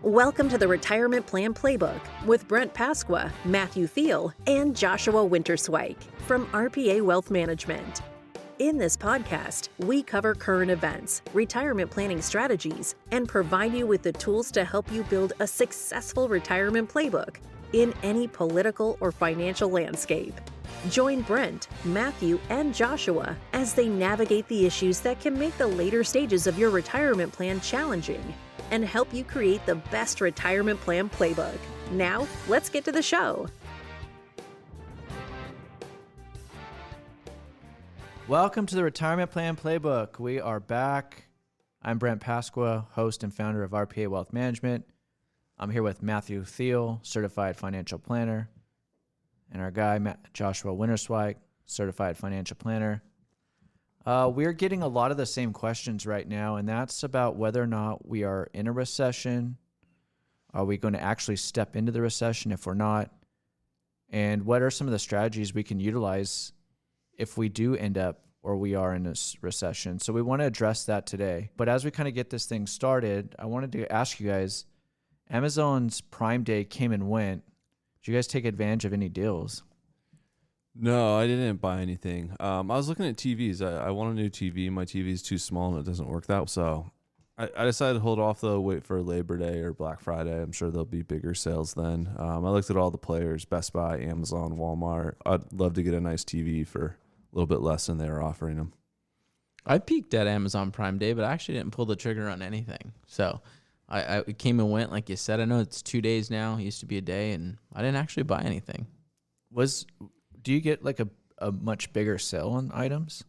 Welcome to the Retirement Plan Playbook with Brent Pasqua, Matthew Thiel, and Joshua Winterswike from RPA Wealth Management. In this podcast, we cover current events, retirement planning strategies, and provide you with the tools to help you build a successful retirement playbook in any political or financial landscape. Join Brent, Matthew, and Joshua as they navigate the issues that can make the later stages of your retirement plan challenging and help you create the best retirement plan playbook. Now, let's get to the show. Welcome to the Retirement Plan Playbook. We are back. I'm Brent Pasqua, host and founder of RPA Wealth Management. I'm here with Matthew Thiel, certified financial planner, and our guy, Joshua Winterswike, certified financial planner. We're getting a lot of the same questions right now, and that's about whether or not we are in a recession. Are we going to actually step into the recession if we're not? And what are some of the strategies we can utilize if we do end up or we are in this recession? So we want to address that today. But as we kind of get this thing started, I wanted to ask you guys, Amazon's Prime Day came and went. Did you guys take advantage of any deals? No, I didn't buy anything. I was looking at TVs. I want a new TV. My TV is too small and it doesn't work that. So I decided to hold off though, wait for Labor Day or Black Friday. I'm sure there'll be bigger sales then. I looked at all the players, Best Buy, Amazon, Walmart. I'd love to get a nice TV for a little bit less than they were offering them. I peaked at Amazon Prime Day, but I actually didn't pull the trigger on anything. So it came and went, like you said. I know it's 2 days now. It used to be a day, and I didn't actually buy anything. Do you get like a much bigger sale on items?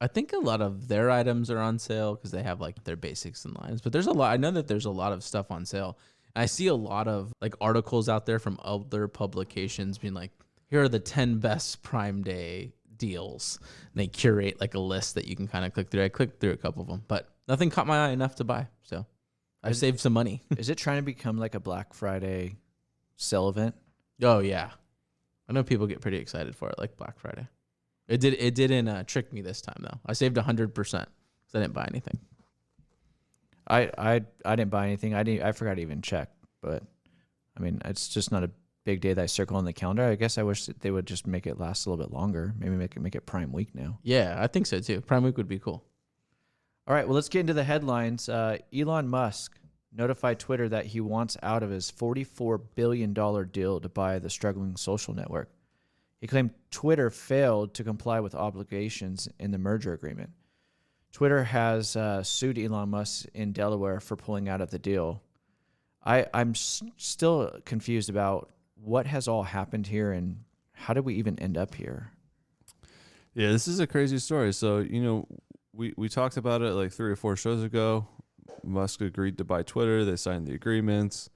I think a lot of their items are on sale because they have like their basics and lines. But there's a lot. I know that there's a lot of stuff on sale. I see a lot of like articles out there from other publications being like, here are the 10 best Prime Day deals. And they curate like a list that you can kind of click through. I clicked through a couple of them, but nothing caught my eye enough to buy. So I've saved some money. Is it trying to become like a Black Friday sale event? Oh, yeah. I know people get pretty excited for it, like Black Friday. It didn't trick me this time, though. I saved 100% because I didn't buy anything. I didn't buy anything. I forgot to even check. But, I mean, it's just not a big day that I circle on the calendar. I guess I wish that they would just make it last a little bit longer. Maybe make it Prime Week now. Yeah, I think so, too. Prime Week would be cool. All right, well, let's get into the headlines. Elon Musk notified Twitter that he wants out of his $44 billion deal to buy the struggling social network. He claimed Twitter failed to comply with obligations in the merger agreement. Twitter has sued Elon Musk in Delaware for pulling out of the deal. I'm still confused about what has all happened here and how did we even end up here? Yeah, this is a crazy story. So, we talked about it like 3 or 4 shows ago. Musk agreed to buy Twitter. They signed the agreements.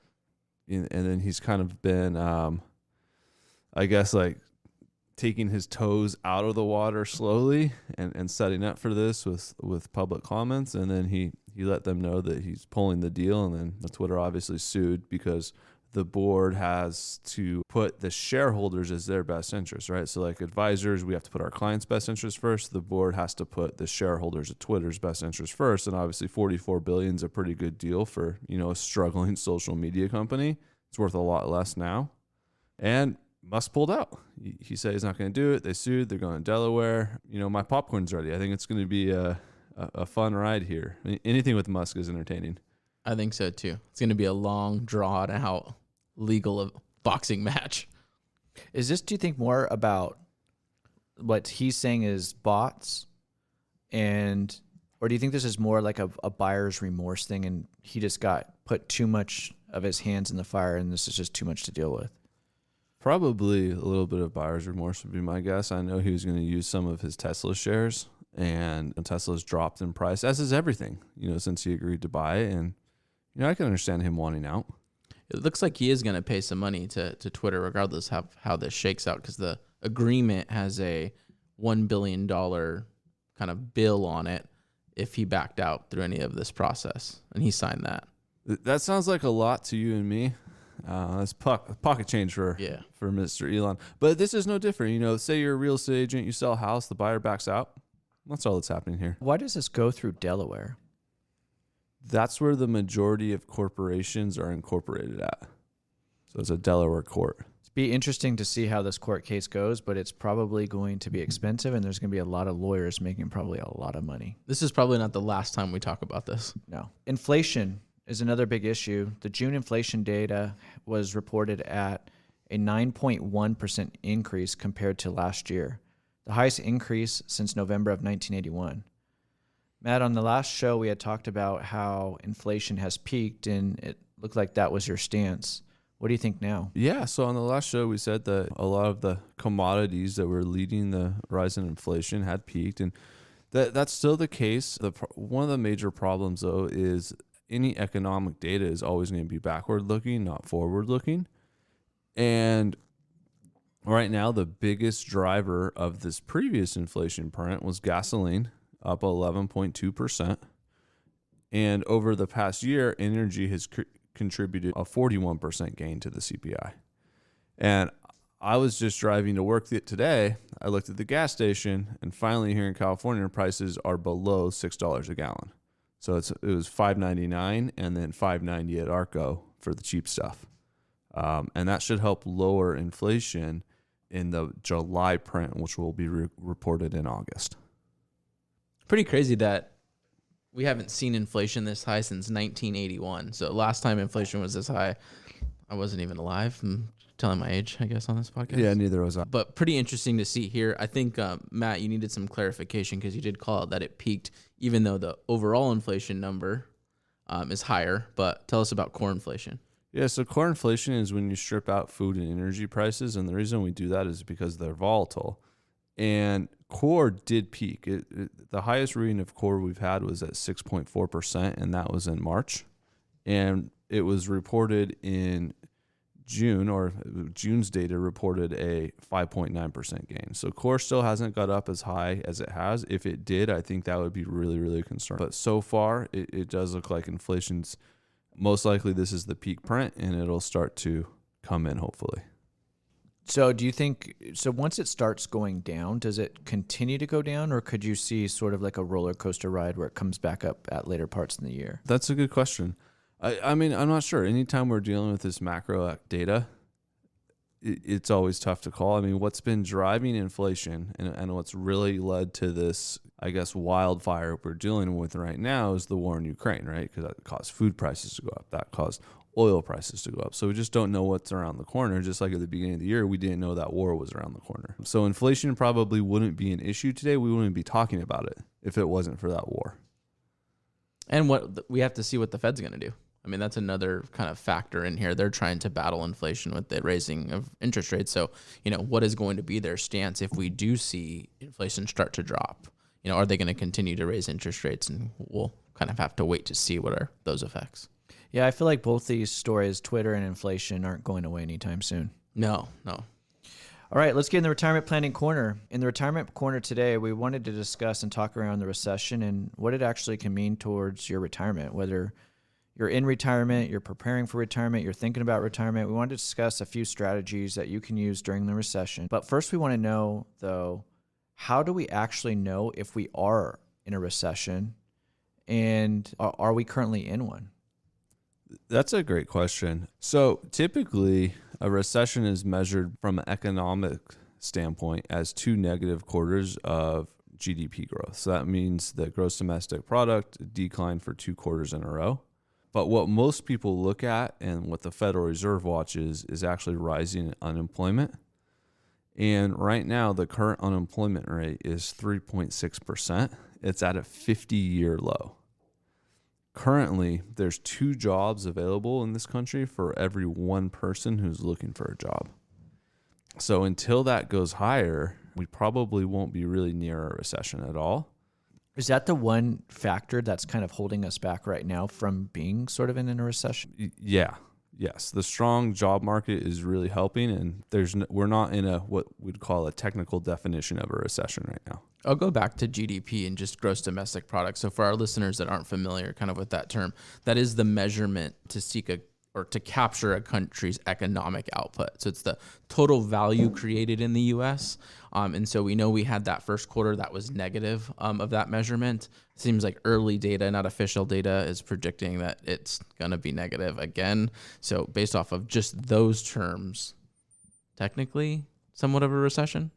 And then he's kind of been, I guess, like taking his toes out of the water slowly and setting up for this with public comments. And then he let them know that he's pulling the deal. And then Twitter obviously sued because the board has to put the shareholders as their best interest, right? So like advisors, we have to put our clients' best interest first. The board has to put the shareholders of Twitter's best interest first. And obviously $44 billion is a pretty good deal for, a struggling social media company. It's worth a lot less now. And Musk pulled out. He said he's not going to do it. They sued. They're going to Delaware. My popcorn's ready. I think it's going to be a fun ride here. Anything with Musk is entertaining. I think so, too. It's going to be a long, drawn-out legal boxing match. Is this, do you think, more about what he's saying is bots, or do you think this is more like a buyer's remorse thing and he just got put too much of his hands in the fire and this is just too much to deal with? Probably a little bit of buyer's remorse would be my guess. I know he was going to use some of his Tesla shares, and Tesla's dropped in price, as is everything, since he agreed to buy it. And, I can understand him wanting out. It looks like he is going to pay some money to Twitter regardless of how this shakes out because the agreement has a $1 billion kind of bill on it if he backed out through any of this process, and he signed that. That sounds like a lot to you and me. That's pocket change for Mr. Elon. But this is no different. Say you're a real estate agent, you sell a house, the buyer backs out. That's all that's happening here. Why does this go through Delaware? That's where the majority of corporations are incorporated at. So it's a Delaware court. It'd be interesting to see how this court case goes, but it's probably going to be expensive, and there's going to be a lot of lawyers making probably a lot of money. This is probably not the last time we talk about this. No. Inflation is another big issue. The June inflation data was reported at a 9.1% increase compared to last year, the highest increase since November of 1981. Matt, on the last show, we had talked about how inflation has peaked, and it looked like that was your stance. What do you think now? Yeah, so on the last show, we said that a lot of the commodities that were leading the rise in inflation had peaked, and that's still the case. One of the major problems, though, is any economic data is always going to be backward-looking, not forward-looking. And right now, the biggest driver of this previous inflation print was gasoline, up 11.2%. And over the past year, energy has contributed a 41% gain to the CPI. And I was just driving to work today. I looked at the gas station, and finally here in California, prices are below $6 a gallon. So it was $5.99 and then $5.90 at Arco for the cheap stuff. And that should help lower inflation in the July print, which will be reported in August. Pretty crazy that we haven't seen inflation this high since 1981. So last time inflation was this high, I wasn't even alive. I'm telling my age, I guess, on this podcast. Yeah, neither was I. But pretty interesting to see here. I think, Matt, you needed some clarification because you did call out that it peaked, even though the overall inflation number is higher. But tell us about core inflation. Yeah, so core inflation is when you strip out food and energy prices. And the reason we do that is because they're volatile. And core did peak. The highest reading of core we've had was at 6.4%, and that was in March. And it was reported in June, or June's data reported a 5.9% gain. So core still hasn't got up as high as it has. If it did, I think that would be really, really concerning. But so far, it does look like inflation's most likely this is the peak print, and it'll start to come in, hopefully. So do you think, so once it starts going down, does it continue to go down, or could you see sort of like a roller coaster ride where it comes back up at later parts in the year? That's a good question. I mean, I'm not sure. Anytime we're dealing with this macro data, it's always tough to call. I mean, what's been driving inflation and what's really led to this, I guess, wildfire we're dealing with right now is the war in Ukraine, right? Because that caused food prices to go up. That caused oil prices to go up. So we just don't know what's around the corner. Just like at the beginning of the year, we didn't know that war was around the corner. So inflation probably wouldn't be an issue today. We wouldn't be talking about it if it wasn't for that war. And what we have to see what the Fed's going to do. I mean, that's another kind of factor in here. They're trying to battle inflation with the raising of interest rates. So, what is going to be their stance if we do see inflation start to drop? Are they going to continue to raise interest rates? And we'll kind of have to wait to see what are those effects. Yeah, I feel like both these stories, Twitter and inflation, aren't going away anytime soon. No. All right, let's get in the retirement planning corner. In the retirement corner today, we wanted to discuss and talk around the recession and what it actually can mean towards your retirement, whether you're in retirement, you're preparing for retirement, you're thinking about retirement. We wanted to discuss a few strategies that you can use during the recession. But first, we want to know, though, how do we actually know if we are in a recession, and are we currently in one? That's a great question. So typically, a recession is measured from an economic standpoint as 2 negative quarters of GDP growth. So that means the gross domestic product declined for 2 quarters in a row. But what most people look at and what the Federal Reserve watches is actually rising unemployment. And right now, the current unemployment rate is 3.6%. It's at a 50-year low. Currently, there's 2 jobs available in this country for every 1 person who's looking for a job. So until that goes higher, we probably won't be really near a recession at all. Is that the one factor that's kind of holding us back right now from being sort of in a recession? Yes. The strong job market is really helping, and we're not in what we'd call a technical definition of a recession right now. I'll go back to GDP and just gross domestic product. So for our listeners that aren't familiar kind of with that term, that is the measurement to seek a or to capture a country's economic output. So it's the total value created in the U.S. And so we know we had that first quarter that was negative of that measurement. Seems like early data, not official data, is predicting that it's going to be negative again. So based off of just those terms, technically somewhat of a recession.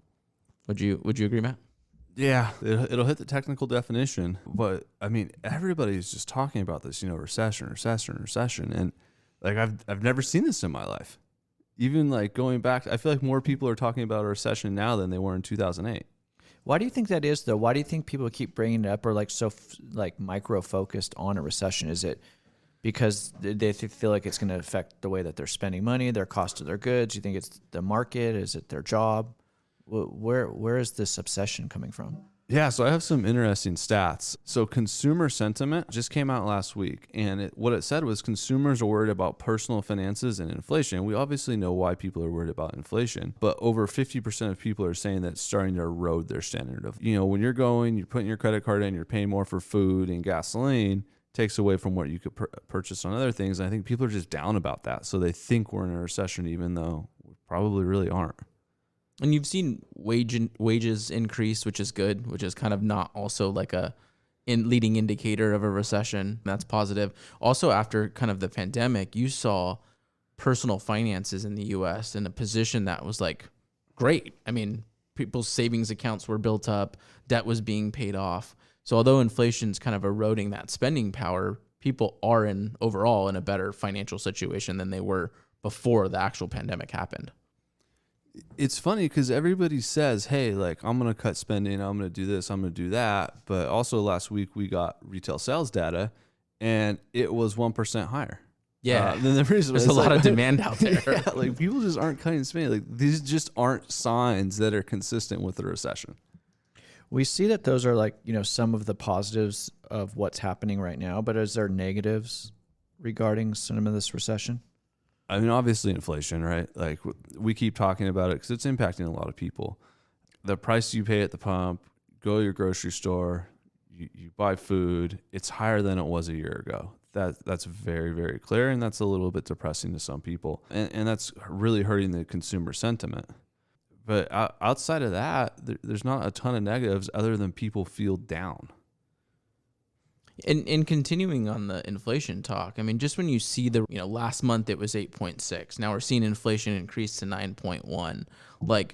Would you agree, Matt? Yeah, it'll hit the technical definition, but I mean, everybody's just talking about this, recession, and like I've never seen this in my life. Even like going back, I feel like more people are talking about a recession now than they were in 2008. Why do you think that is, though? Why do you think people keep bringing it up, or like so like micro focused on a recession? Is it because they feel like it's going to affect the way that they're spending money, their cost of their goods? You think it's the market? Is it their job? Where is this obsession coming from? Yeah, so I have some interesting stats. So consumer sentiment just came out last week, and what it said was consumers are worried about personal finances and inflation. We obviously know why people are worried about inflation, but over 50% of people are saying that it's starting to erode their standard of, when you're putting your credit card in, you're paying more for food and gasoline, takes away from what you could purchase on other things. And I think people are just down about that. So they think we're in a recession, even though we probably really aren't. And you've seen wages increase, which is good, which is kind of not also like a leading indicator of a recession. That's positive. Also, after kind of the pandemic, you saw personal finances in the U.S. in a position that was like great. I mean, people's savings accounts were built up, debt was being paid off. So although inflation's kind of eroding that spending power, people are overall in a better financial situation than they were before the actual pandemic happened. It's funny because everybody says, hey, like, I'm going to cut spending, I'm going to do this, I'm going to do that. But also last week we got retail sales data and it was 1% higher. Yeah. Than the previous. There's a lot of demand out there. Yeah, like people just aren't cutting spending. Like these just aren't signs that are consistent with the recession. We see that those are like, some of the positives of what's happening right now, but is there negatives regarding some of this recession? I mean, obviously inflation, right? Like we keep talking about it because it's impacting a lot of people. The price you pay at the pump, go to your grocery store, you buy food, it's higher than it was a year ago. That's very, very clear, and that's a little bit depressing to some people. And that's really hurting the consumer sentiment. But outside of that, there's not a ton of negatives other than people feel down. And continuing on the inflation talk, I mean, just when you see last month it was 8.6. Now we're seeing inflation increase to 9.1. Like,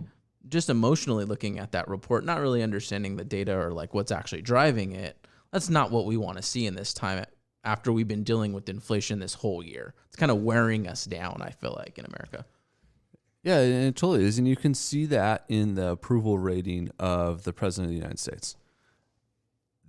just emotionally looking at that report, not really understanding the data or like what's actually driving it. That's not what we want to see in this time after we've been dealing with inflation this whole year. It's kind of wearing us down, I feel like, in America. Yeah, and it totally is. And you can see that in the approval rating of the president of the United States.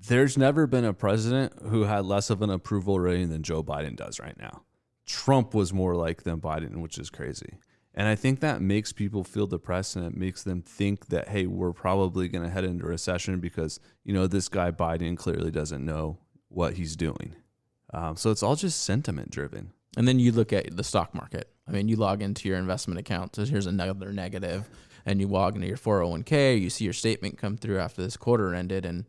There's never been a president who had less of an approval rating than Joe Biden does right now. Trump was more like than Biden, which is crazy. And I think that makes people feel depressed, and it makes them think that, hey, we're probably going to head into a recession because, this guy Biden clearly doesn't know what he's doing. So it's all just sentiment driven. And then you look at the stock market. I mean, you log into your investment account. So here's another negative. And you log into your 401k. You see your statement come through after this quarter ended, and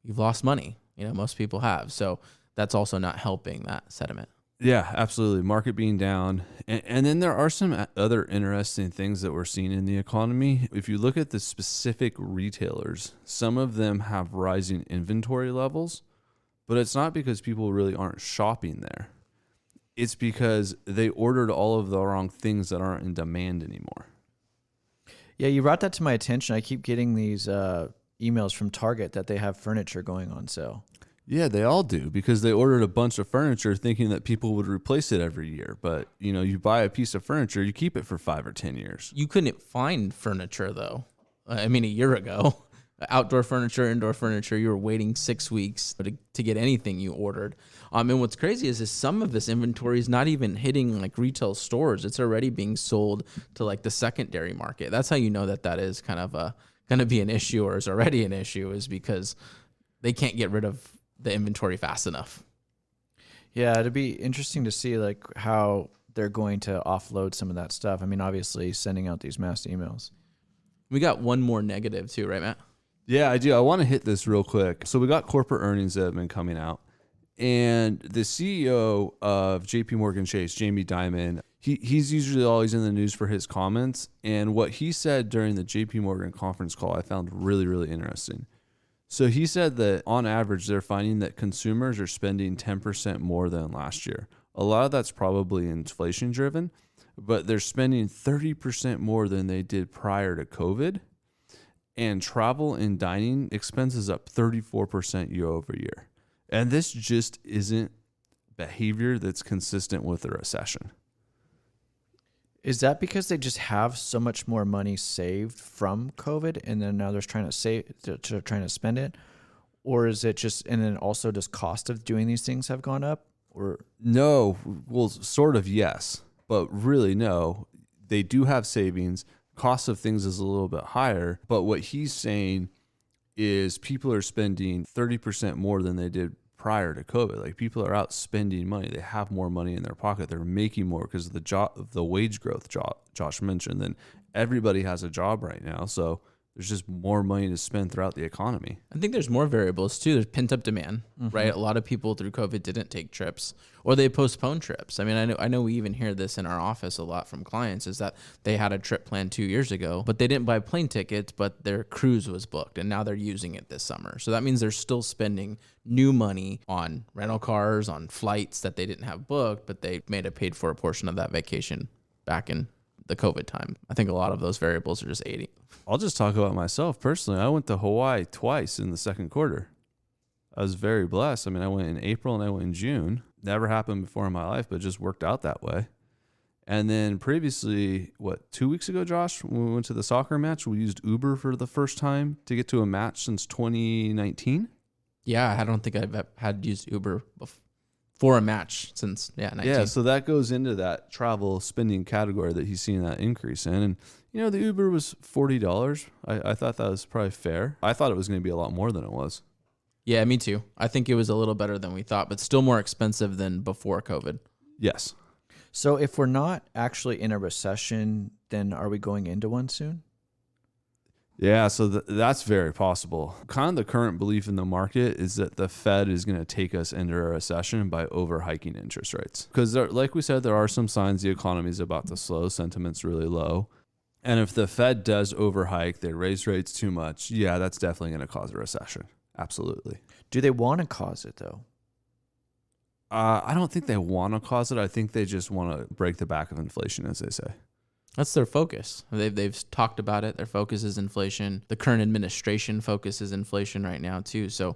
you've lost money. Most people have. So that's also not helping that sentiment. Yeah, absolutely. Market being down. And then there are some other interesting things that we're seeing in the economy. If you look at the specific retailers, some of them have rising inventory levels, but it's not because people really aren't shopping there. It's because they ordered all of the wrong things that aren't in demand anymore. Yeah, you brought that to my attention. I keep getting these emails from Target that they have furniture going on sale. Yeah, they all do, because they ordered a bunch of furniture thinking that people would replace it every year. But, you buy a piece of furniture, you keep it for 5 or 10 years. You couldn't find furniture, though. I mean, a year ago, outdoor furniture, indoor furniture, you were waiting 6 weeks to get anything you ordered. And what's crazy is some of this inventory is not even hitting like retail stores. It's already being sold to like the secondary market. That's how you know that is kind of going to be an issue, or is already an issue, is because they can't get rid of the inventory fast enough. Yeah, it'd be interesting to see like how they're going to offload some of that stuff. I mean, obviously sending out these mass emails. We got one more negative too, right, Matt? Yeah, I do. I want to hit this real quick. So we got corporate earnings that have been coming out, And the CEO of JP Morgan Chase, Jamie Dimon, he's usually always in the news for his comments. And what he said during the JP Morgan conference call, I found really, really interesting. So he said that on average, they're finding that consumers are spending 10% more than last year. A lot of that's probably inflation driven, but they're spending 30% more than they did prior to COVID. And travel and dining expenses up 34% year over year. And this just isn't behavior that's consistent with a recession. Is that because they just have so much more money saved from COVID and then now they're trying to spend it? Or is it just, and then also does cost of doing these things have gone up? Or no, well, sort of yes, but really no. They do have savings. Cost of things is a little bit higher, but what he's saying is people are spending 30% more than they did prior to COVID. Like people are out spending money. They have more money in their pocket. They're making more because of the wage growth Josh mentioned. Then everybody has a job right now. So there's just more money to spend throughout the economy. I think there's more variables too. There's pent up demand, right? A lot of people through COVID didn't take trips or they postponed trips. I mean, I know we even hear this in our office a lot from clients is that they had a trip planned 2 years ago, but they didn't buy plane tickets, but their cruise was booked and now they're using it this summer. So that means they're still spending new money on rental cars, on flights that they didn't have booked, but they may have paid for a portion of that vacation back in the COVID time. I think a lot of those variables are just 80. I'll just talk about myself personally. I went to Hawaii twice in the second quarter. I was very blessed. I mean, I went in April and I went in June. Never happened before in my life, but it just worked out that way. And then previously, 2 weeks ago, Josh, when we went to the soccer match, we used Uber for the first time to get to a match since 2019. Yeah, I don't think I've had used Uber for a match since 19. Yeah, so that goes into that travel spending category that he's seeing that increase in. And, you know, the Uber was $40. I thought that was probably fair. I thought it was going to be a lot more than it was. Yeah, me too. I think it was a little better than we thought, but still more expensive than before COVID. Yes. so if we're not actually in a recession, then are we going into one soon? Yeah, so that's very possible. Kind of the current belief in the market is that the Fed is going to take us into a recession by over-hiking interest rates. Because like we said, there are some signs the economy is about to slow. Sentiment's really low. And if the Fed does overhike, they raise rates too much, yeah, that's definitely going to cause a recession. Absolutely. Do they want to cause it, though? I don't think they want to cause it. I think they just want to break the back of inflation, as they say. That's their focus. They've talked about it. Their focus is inflation. The current administration focuses inflation right now too. So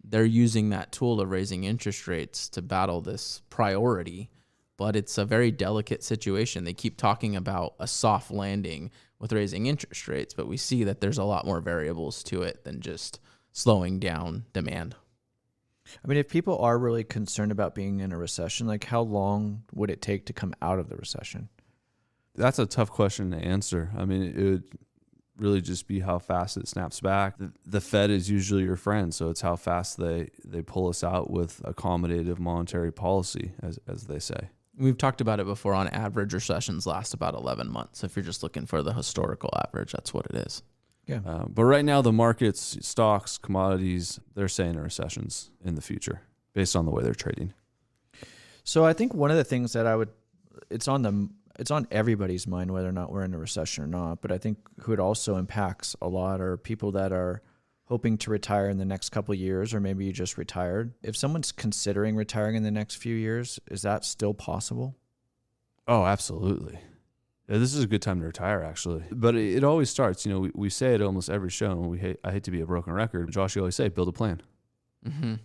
they're using that tool of raising interest rates to battle this priority. But it's a very delicate situation. They keep talking about a soft landing with raising interest rates, but we see that there's a lot more variables to it than just slowing down demand. I mean, if people are really concerned about being in a recession, like how long would it take to come out of the recession? That's a tough question to answer. I mean, it would really just be how fast it snaps back. The Fed is usually your friend, so it's how fast they pull us out with accommodative monetary policy, as they say. We've talked about it before. On average, recessions last about 11 months. If you're just looking for the historical average, that's what it is. Yeah. But right now, the markets, stocks, commodities, they're saying a recession's in the future based on the way they're trading. So I think one of the things that it's on everybody's mind whether or not we're in a recession or not, but I think who it also impacts a lot are people that are hoping to retire in the next couple of years, or maybe you just retired. If someone's considering retiring in the next few years, is that still possible? Oh, absolutely. Yeah, this is a good time to retire, actually. But it always starts, we say it almost every show, and I hate to be a broken record. Josh, you always say, build a plan. Mm-hmm.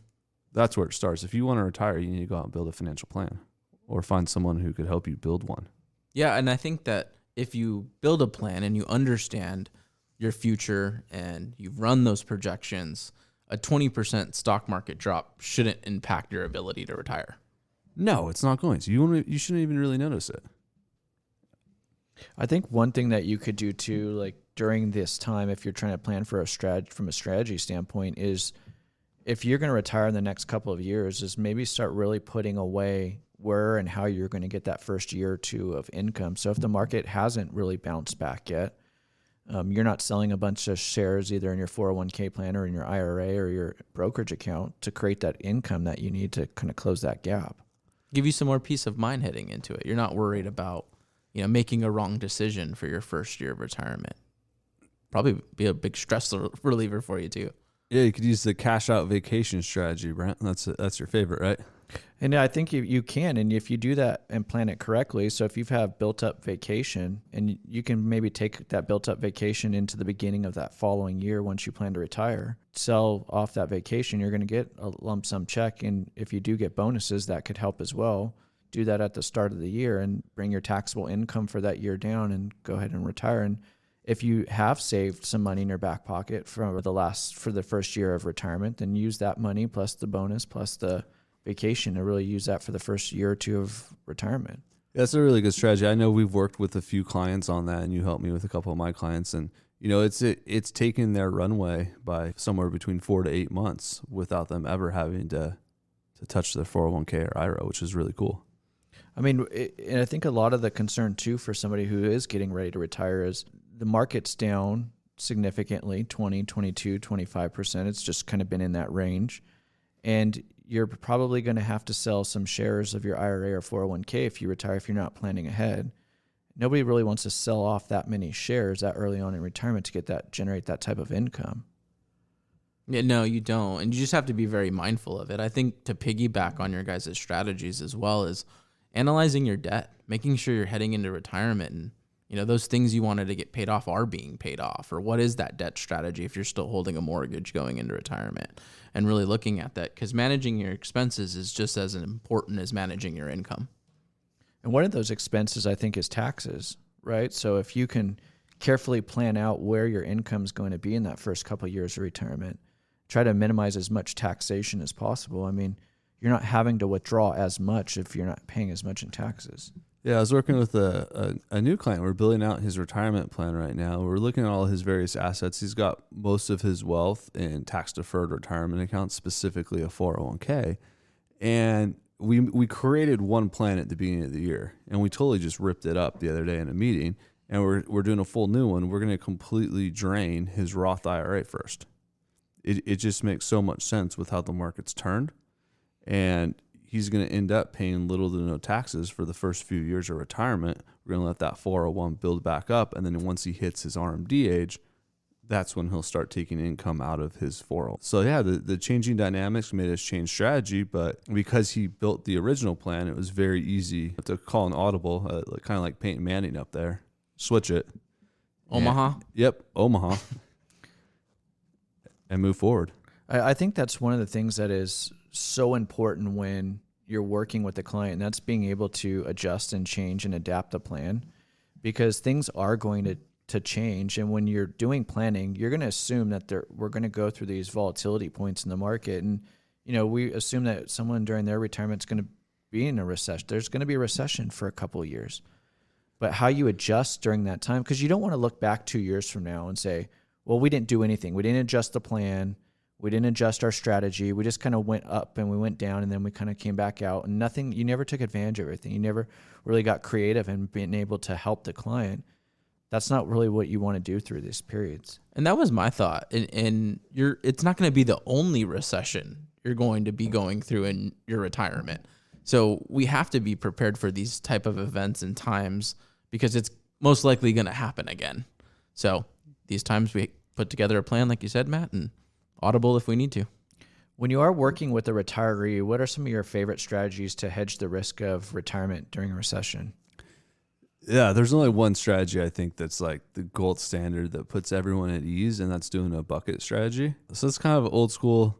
That's where it starts. If you want to retire, you need to go out and build a financial plan or find someone who could help you build one. Yeah, and I think that if you build a plan and you understand your future and you've run those projections, a 20% stock market drop shouldn't impact your ability to retire. No, it's not going to. You shouldn't even really notice it. I think one thing that you could do too, like during this time, if you're trying to plan for from a strategy standpoint, is if you're going to retire in the next couple of years, is maybe start really putting away where and how you're going to get that first year or two of income. So if the market hasn't really bounced back yet, You're not selling a bunch of shares either in your 401k plan or in your IRA or your brokerage account to create that income that you need to kind of close that gap. Give you some more peace of mind heading into it. You're not worried about, making a wrong decision for your first year of retirement. Probably be a big stress reliever for you too. Yeah, you could use the cash out vacation strategy, Brent. That's your favorite, right? And I think you can, and if you do that and plan it correctly, so if you have built up vacation, and you can maybe take that built up vacation into the beginning of that following year once you plan to retire, sell off that vacation, you're going to get a lump sum check. And if you do get bonuses, that could help as well. Do that at the start of the year and bring your taxable income for that year down and go ahead and retire. And if you have saved some money in your back pocket for the first year of retirement, then use that money plus the bonus plus the vacation to really use that for the first year or two of retirement. That's a really good strategy. I know we've worked with a few clients on that, and you helped me with a couple of my clients. And it's taken their runway by somewhere between 4 to 8 months without them ever having to touch their 401k or IRA, which is really cool. I mean, and I think a lot of the concern too for somebody who is getting ready to retire is the market's down significantly, 20, 22, 25%. It's just kind of been in that range. And you're probably going to have to sell some shares of your IRA or 401k if you retire, if you're not planning ahead. Nobody really wants to sell off that many shares that early on in retirement to generate that type of income. Yeah, no, you don't. And you just have to be very mindful of it. I think to piggyback on your guys' strategies as well as analyzing your debt, making sure you're heading into retirement and those things you wanted to get paid off are being paid off, or what is that debt strategy if you're still holding a mortgage going into retirement, and really looking at that, because managing your expenses is just as important as managing your income. And one of those expenses, I think, is taxes, right? So if you can carefully plan out where your income is going to be in that first couple of years of retirement, try to minimize as much taxation as possible. I mean, you're not having to withdraw as much if you're not paying as much in taxes. Yeah, I was working with a new client. We're building out his retirement plan right now. We're looking at all his various assets. He's got most of his wealth in tax-deferred retirement accounts, specifically a 401k. And we created one plan at the beginning of the year, and we totally just ripped it up the other day in a meeting. And we're doing a full new one. We're going to completely drain his Roth IRA first. It just makes so much sense with how the market's turned. And he's going to end up paying little to no taxes for the first few years of retirement. We're going to let that 401 build back up. And then once he hits his RMD age, that's when he'll start taking income out of his 401. So yeah, the changing dynamics made us change strategy, but because he built the original plan, it was very easy to call an audible, kind of like Peyton Manning up there, switch it. Omaha? Yep, Omaha. And move forward. I think that's one of the things that is so important when you're working with the client, and that's being able to adjust and change and adapt the plan, because things are going to change. And when you're doing planning, you're going to assume that we're going to go through these volatility points in the market. And, we assume that someone during their retirement is going to be in a recession. There's going to be a recession for a couple of years. But how you adjust during that time, because you don't want to look back 2 years from now and say, well, we didn't do anything. We didn't adjust the plan. We didn't adjust our strategy. We just kind of went up and we went down, and then we kind of came back out, and nothing. You never took advantage of everything. You never really got creative and being able to help the client. That's not really what you want to do through these periods. And that was my thought. And it's not going to be the only recession you're going to be going through in your retirement. So we have to be prepared for these type of events and times, because it's most likely going to happen again. So these times we put together a plan, like you said, Matt, and audible if we need to. When you are working with a retiree, what are some of your favorite strategies to hedge the risk of retirement during a recession? Yeah, there's only one strategy I think that's like the gold standard that puts everyone at ease, and that's doing a bucket strategy. So it's kind of old school,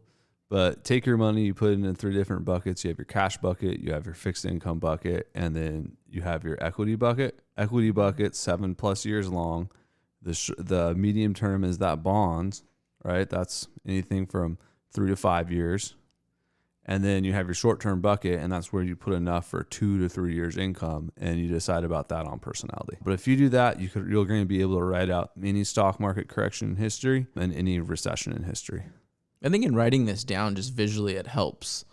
but take your money, you put it in 3 different buckets. You have your cash bucket, you have your fixed income bucket, and then you have your equity bucket. Equity bucket, 7+ years long. The medium term is that bonds, right? That's anything from 3 to 5 years. And then you have your short-term bucket, and that's where you put enough for 2 to 3 years income, and you decide about that on personality. But if you do that, you're going to be able to ride out any stock market correction in history and any recession in history. I think in writing this down, just visually, it helps,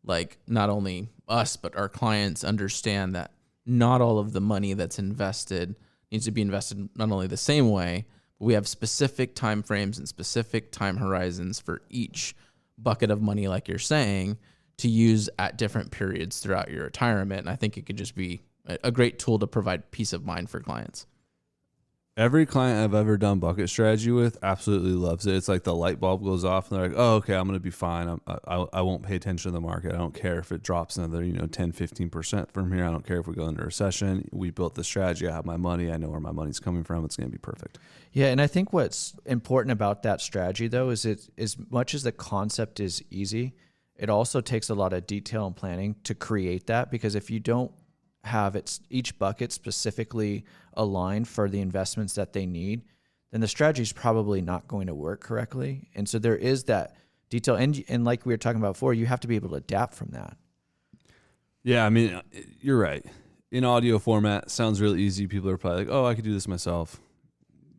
like, not only us, but our clients understand that not all of the money that's invested needs to be invested not only the same way, We have specific time frames and specific time horizons for each bucket of money, like you're saying, to use at different periods throughout your retirement. And I think it could just be a great tool to provide peace of mind for clients. Every client I've ever done bucket strategy with absolutely loves it. It's like the light bulb goes off and they're like, oh, okay, I'm going to be fine. I won't pay attention to the market. I don't care if it drops another, 10, 15% from here. I don't care if we go into recession. We built the strategy. I have my money. I know where my money's coming from. It's going to be perfect. Yeah, and I think what's important about that strategy, though, is it, as much as the concept is easy, it also takes a lot of detail and planning to create that, because if you don't have each bucket specifically aligned for the investments that they need, then the strategy is probably not going to work correctly. And so there is that detail. And like we were talking about before, you have to be able to adapt from that. Yeah, I mean, you're right. In audio format, sounds really easy. People are probably like, oh, I could do this myself.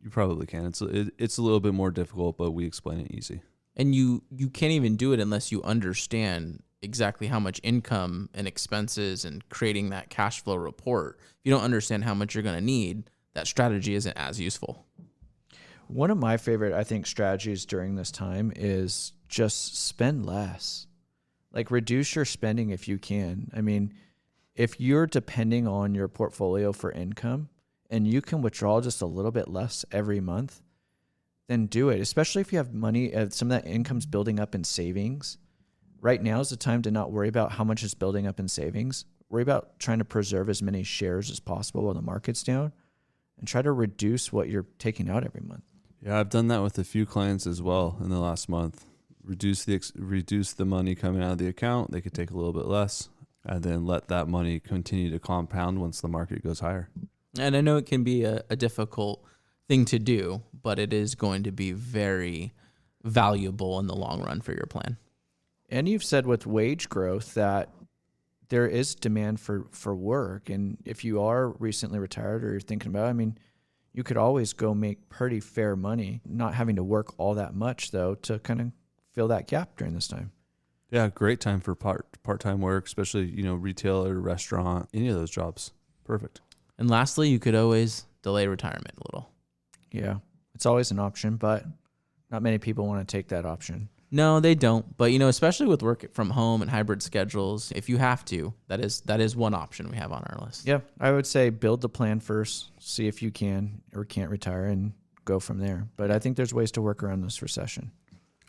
You probably can. It's a little bit more difficult, but we explain it easy. And you can't even do it unless you understand exactly how much income and expenses and creating that cash flow report. If you don't understand how much you're going to need, that strategy isn't as useful. One of my favorite, I think, strategies during this time is just spend less. Like, reduce your spending if you can. I mean, if you're depending on your portfolio for income and you can withdraw just a little bit less every month, then do it. Especially if you have money, some of that income's building up in savings. Right now is the time to not worry about how much is building up in savings. Worry about trying to preserve as many shares as possible while the market's down, and try to reduce what you're taking out every month. Yeah, I've done that with a few clients as well in the last month. Reduce the money coming out of the account. They could take a little bit less, and then let that money continue to compound once the market goes higher. And I know it can be a difficult thing to do, but it is going to be very valuable in the long run for your plan. And you've said with wage growth that there is demand for work. And if you are recently retired or you're thinking about it, I mean, you could always go make pretty fair money, not having to work all that much, though, to kind of fill that gap during this time. Yeah, great time for part-time work, especially, retailer, restaurant, any of those jobs. Perfect. And lastly, you could always delay retirement a little. Yeah, it's always an option, but not many people want to take that option. No, they don't. But, especially with work from home and hybrid schedules, if you have to, that is one option we have on our list. Yeah, I would say build the plan first, see if you can or can't retire, and go from there. But I think there's ways to work around this recession.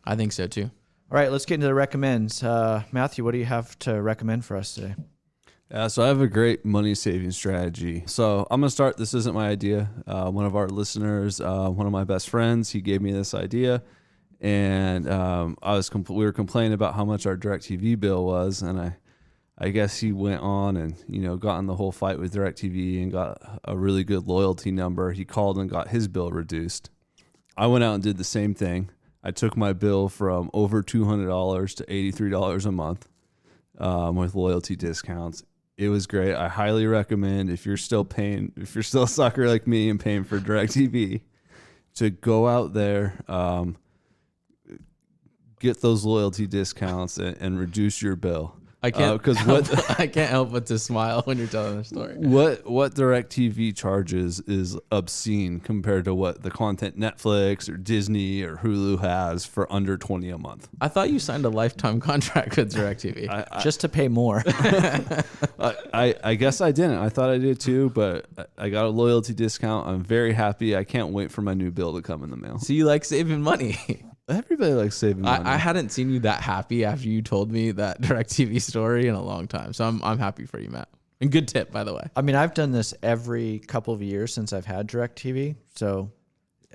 I think so, too. All right, let's get into the recommends. Matthew, what do you have to recommend for us today? Yeah, so I have a great money saving strategy. So I'm going to start. This isn't my idea. One of our listeners, one of my best friends, he gave me this idea. And we were complaining about how much our DirecTV bill was, and I guess he went on and got in the whole fight with DirecTV and got a really good loyalty number. He called and got his bill reduced. I went out and did the same thing. I took my bill from over $200 to $83 a month with loyalty discounts. It was great. I highly recommend if you're still a sucker like me and paying for DirecTV, to go out there. Get those loyalty discounts and reduce your bill. I can't I can't help but to smile when you're telling the story. What DirecTV charges is obscene compared to what the content Netflix or Disney or Hulu has for under $20 a month. I thought you signed a lifetime contract with DirecTV just to pay more. I guess I didn't. I thought I did too, but I got a loyalty discount. I'm very happy. I can't wait for my new bill to come in the mail. So you like saving money. Everybody likes saving money. I hadn't seen you that happy after you told me that DirecTV story in a long time. So I'm happy for you, Matt. And good tip, by the way. I mean, I've done this every couple of years since I've had DirecTV. So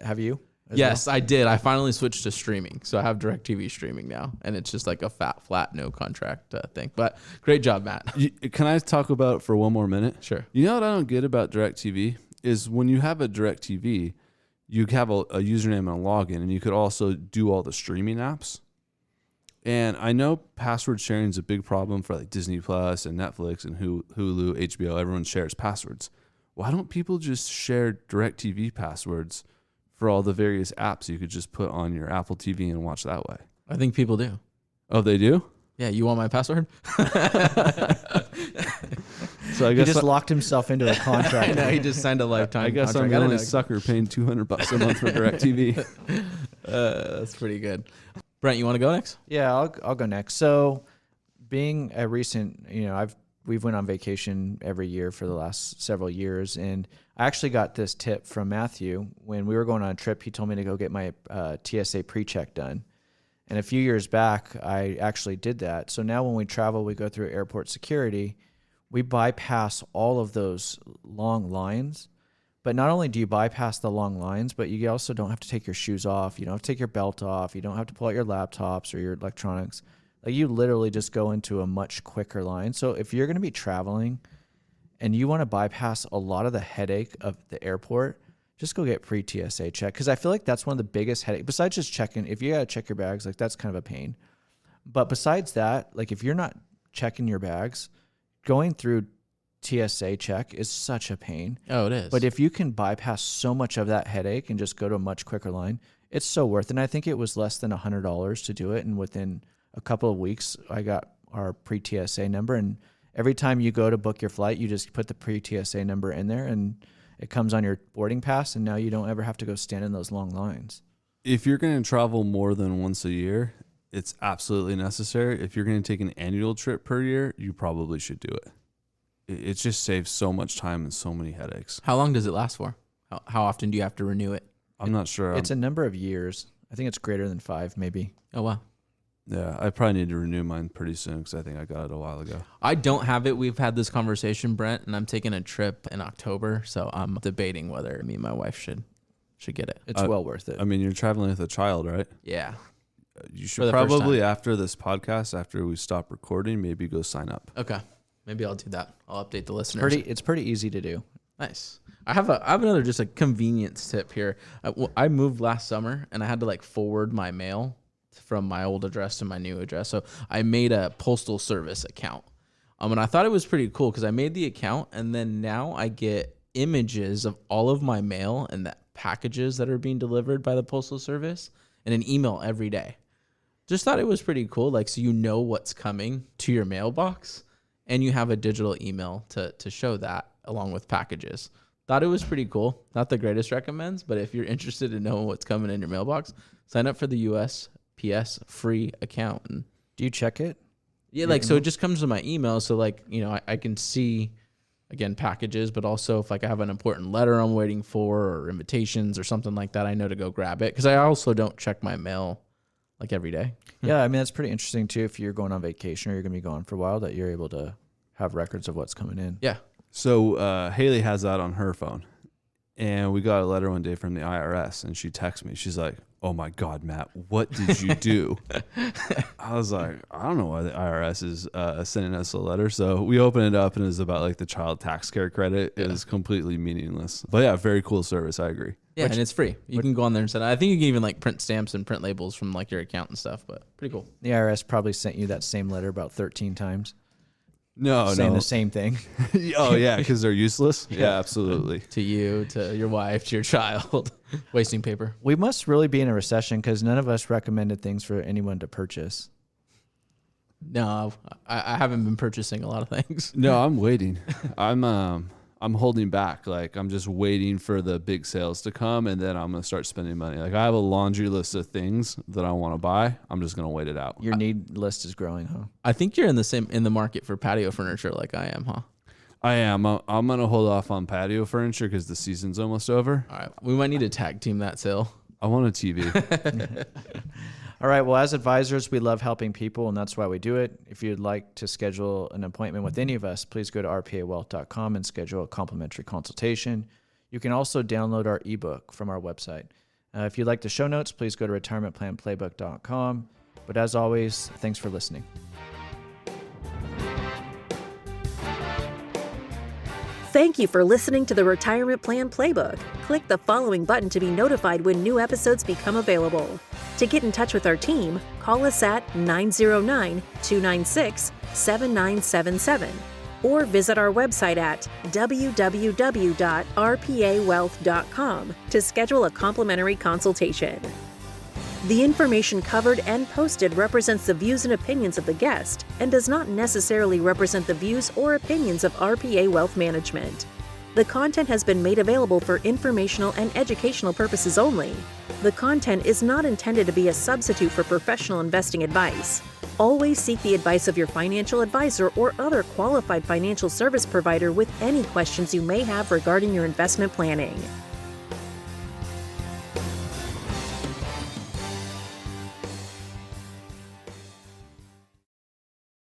have you? Yes, well? I did. I finally switched to streaming. So I have DirecTV streaming now. And it's just like a flat, no contract thing. But great job, Matt. Can I talk about it for one more minute? Sure. You know what I don't get about DirecTV is when you have a DirecTV, you have a username and a login, and you could also do all the streaming apps. And I know password sharing is a big problem for like Disney Plus and Netflix and Hulu, HBO. Everyone shares passwords. Why don't people just share DirecTV passwords for all the various apps you could just put on your Apple TV and watch that way? I think people do. Oh, they do? Yeah, you want my password? So I He guess just locked himself into a contract. I know, he just signed a lifetime I guess contract. I'm the I don't only know. sucker paying $200 a month for DirecTV. That's pretty good. Brent, you want to go next? Yeah, I'll go next. So, being a recent, we've went on vacation every year for the last several years, and I actually got this tip from Matthew when we were going on a trip. He told me to go get my TSA pre-check done, and a few years back, I actually did that. So now when we travel, we go through airport security. We bypass all of those long lines. But not only do you bypass the long lines, but you also don't have to take your shoes off. You don't have to take your belt off. You don't have to pull out your laptops or your electronics. Like, you literally just go into a much quicker line. So if you're going to be traveling and you want to bypass a lot of the headache of the airport, just go get pre-TSA check. Because I feel like that's one of the biggest headaches. Besides just checking, if you got to check your bags, like, that's kind of a pain. But besides that, like, if you're not checking your bags, going through TSA check is such a pain. Oh, it is. But if you can bypass so much of that headache and just go to a much quicker line, it's so worth it. And I think it was less than $100 to do it. And within a couple of weeks, I got our pre-TSA number. And every time you go to book your flight, you just put the pre-TSA number in there and it comes on your boarding pass. And now you don't ever have to go stand in those long lines. If you're going to travel more than once a year, it's absolutely necessary. If you're going to take an annual trip per year, you probably should do it. It just saves so much time and so many headaches. How long does it last for? How often do you have to renew it? I'm not sure. It's a number of years. I think it's greater than 5, maybe. Oh, wow. Yeah, I probably need to renew mine pretty soon because I think I got it a while ago. I don't have it. We've had this conversation, Brent, and I'm taking a trip in October, so I'm debating whether me and my wife should get it. It's well worth it. I mean, you're traveling with a child, right? Yeah. You For should the first probably, time. after this podcast, after we stop recording, maybe go sign up. Okay. Maybe I'll do that. I'll update the listeners. It's pretty easy to do. Nice. I have another just a convenience tip here. I moved last summer and I had to forward my mail from my old address to my new address. So I made a postal service account. And I thought it was pretty cool because I made the account and then now I get images of all of my mail and the packages that are being delivered by the postal service and an email every day. Just thought it was pretty cool. So you know what's coming to your mailbox. And you have a digital email to show that along with packages. Thought it was pretty cool. Not the greatest recommends, but if you're interested in knowing what's coming in your mailbox, sign up for the USPS free account. And Do you check it? yeah, so it just comes to my email. So I can see, again, packages, but also if I have an important letter I'm waiting for or invitations or something like that, I know to go grab it. Because I also don't check my mail every day. Yeah, I mean, that's pretty interesting too. If you're going on vacation or you're going to be gone for a while, that you're able to have records of what's coming in. Yeah. So Haley has that on her phone. And we got a letter one day from the IRS, and she texts me. She's like, "Oh my God, Matt, what did you do?" I was like, "I don't know why the IRS is sending us a letter." So we open it up, and it's about the child tax care credit. Yeah. It is completely meaningless. But yeah, very cool service. I agree. Yeah, and it's free. You can go on there and send it. I think you can even print stamps and print labels from your account and stuff, but pretty cool. The IRS probably sent you that same letter about 13 times. No, saying the same thing. Oh yeah, because they're useless. Yeah, absolutely. To you, to your wife, to your child. Wasting paper. We must really be in a recession because none of us recommended things for anyone to purchase. No, I haven't been purchasing a lot of things. No, I'm waiting. I'm holding back. I'm just waiting for the big sales to come, and then I'm gonna start spending money. I have a laundry list of things that I want to buy. I'm just gonna wait it out. Your need list is growing, huh? I think you're in the market for patio furniture like I am, huh? I am. I'm gonna hold off on patio furniture because the season's almost over. All right, we might need to tag team that sale. I want a TV. All right. Well, as advisors, we love helping people, and that's why we do it. If you'd like to schedule an appointment with any of us, please go to rpawealth.com and schedule a complimentary consultation. You can also download our ebook from our website. If you'd like the show notes, please go to retirementplanplaybook.com. But as always, thanks for listening. Thank you for listening to the Retirement Plan Playbook. Click the following button to be notified when new episodes become available. To get in touch with our team, call us at 909-296-7977 or visit our website at www.rpawealth.com to schedule a complimentary consultation. The information covered and posted represents the views and opinions of the guest and does not necessarily represent the views or opinions of RPA Wealth Management. The content has been made available for informational and educational purposes only. The content is not intended to be a substitute for professional investing advice. Always seek the advice of your financial advisor or other qualified financial service provider with any questions you may have regarding your investment planning.